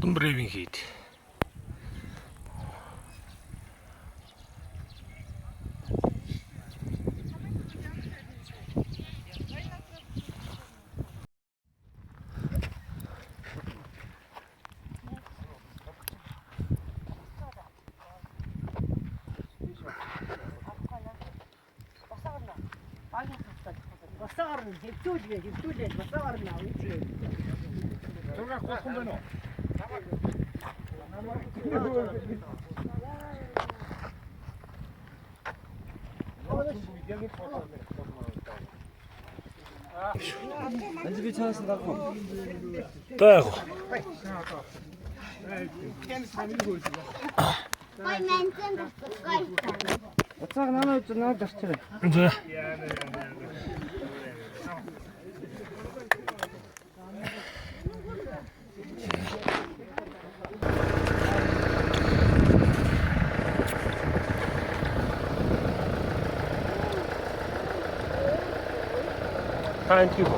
Odun brewing heat. Basarın, hep basarın abi. 저가 꼼꼼해노. Önce bir tanesini kalkmam. 따고. Poi mentre questo. Otsağın ana üçün ne yapacak? 이제 다 인티고.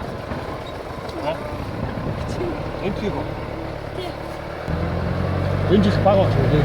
인티고. 왠지 스파가 좋은데.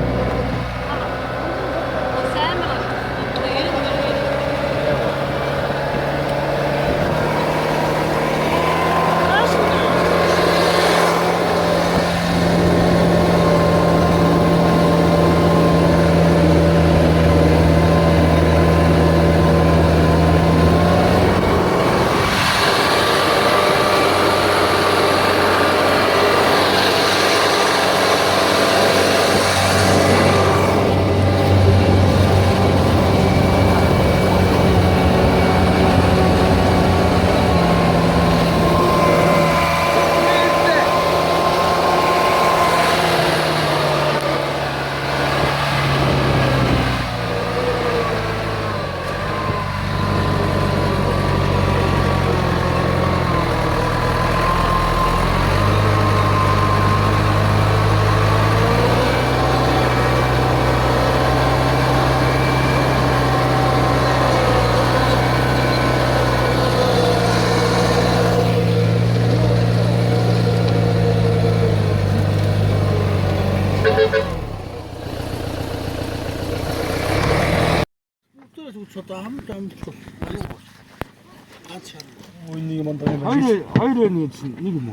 Hayır için ne gibi?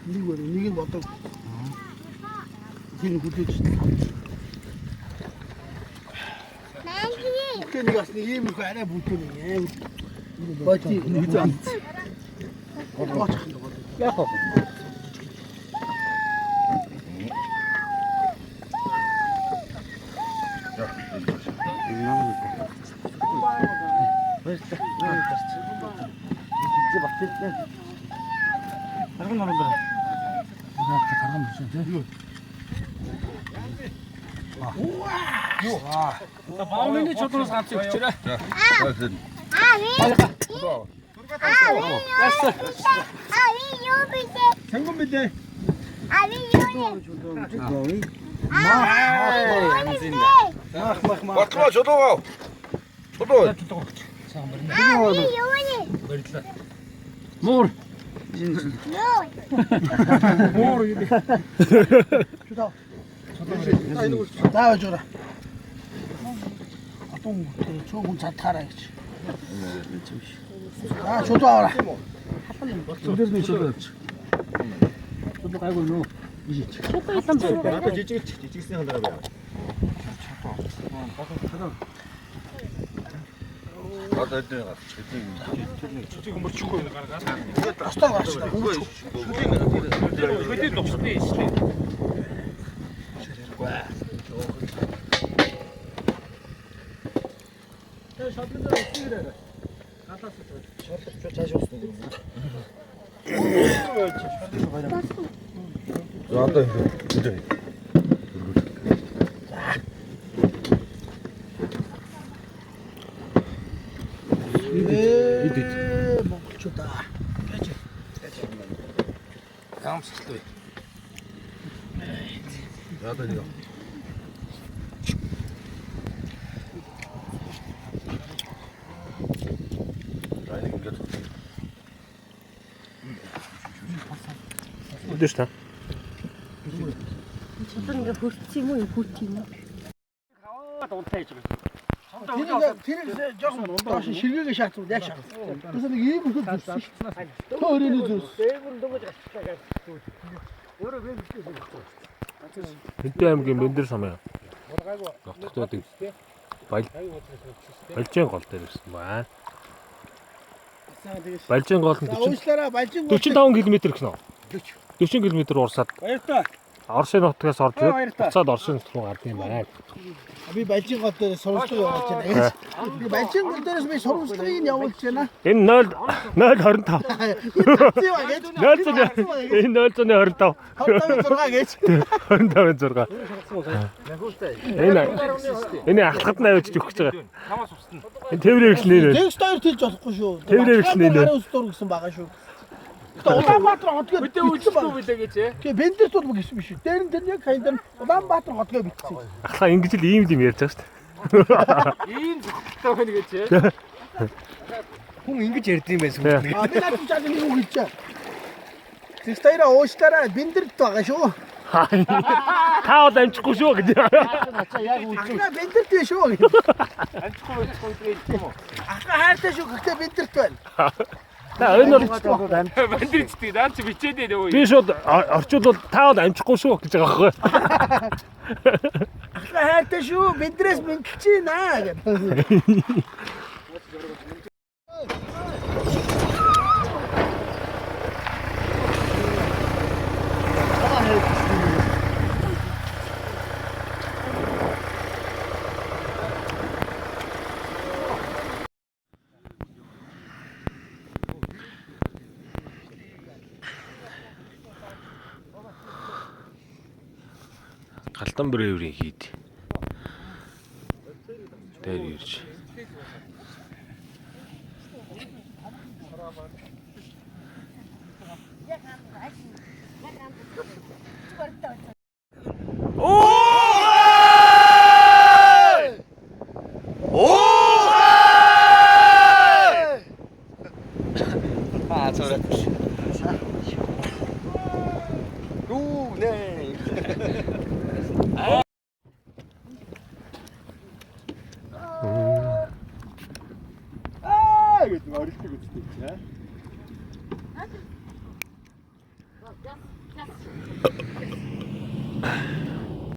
이게 뭐 어떤? 이게 그때 Mangi. 그때 네가 이게 뭐 안에 붙더니. 맞지? 그죠? Yakov. Bakın onu da. 바우면이 저도로 샀지. 그래. 생건 밑에. 맞구나 저도 저도 Mor. 나와줘라. 똥 좋은 차 타라야지. 아, 저도 와라. 저대로 저도. 저도 가고 있노. 앞에 지찍 생각하더라고요. 나도 했더니 지금 뭐 죽고 있는 거야? 아스타 왔어. 이거 녹슨 데 있어. 나도 했더니 뭐 좋다. 다음 스토리 나도 이거 아니 이게 Где ж там? 어떤 게 보티모 보티모. Тэрийг жоохон доош ширгээгээ шаардсан яг шаардсан. Тэрс нэг ийм хөл зүрсэн шүү. Тэ өрөөний зүрс. Хэнтэй аймгийн Бэндэр самаа. Нотгтуудыг Балжин гол дээр ирсэн байна. Балжин гол нь Уушлаараа Балжин 45 км гэсэн үү? 40 км урсаад Баяртай. Орсын нутгаас орж ирээд буцаад Орсын нутг руу гардаг юм байна. би Балжин гол дээр сурвалжлага явуулж байна. Би Балжин гол дээрээс би сурвалжлагыг явуулж байна. Энэ 0.25. Энэ 0.25. 25 гэж. 25.6. Энэ ахлахад нь авчиж өгч байгаа. Энэ тээврээ гиснээ нэ. Текст 2 хэлж болохгүй шүү. Тээврээ гиснээ нэ. Хариу устдуур гэсэн байгаа шүү. Улаанбаатар хотгоо Үлдээгүй билээ гэж. Тэгээ Бэндэрт бол гэсэн биш шүү. Дээр нь тэр яг хайдан Улаанбаатар хотгоо битсэн. Ахлаа ингэж л ийм юм ярьж байгаа шүү дээ. Ийм зөвхөлтэй байна гэж. Хүн ингэж ярьд юм байсан. Би наад чи нэг үг хэлчихэ. Текст 2 уушлаараа Бэндэрт байгаа шүү. Та бол амжихгүй шүү гэж. Ахна Бэндэрт биш шүү. Амжихгүй гэж юм уу? Ахна хайртай шүү. Гэхдээ Бэндэрт байна. Та энэ бол Бандэрчтэй наа чи бичээд дээ өө. би шууд орчуулбал та бол амжихгүй шүү гэж байгаа байхгүй. Ахна хайртай шүү. Бэндрээс мэдлж байна гэдэг. Галтан брэврийн хийд. Дээр ирж. гэдэг орилдог үстэй чи.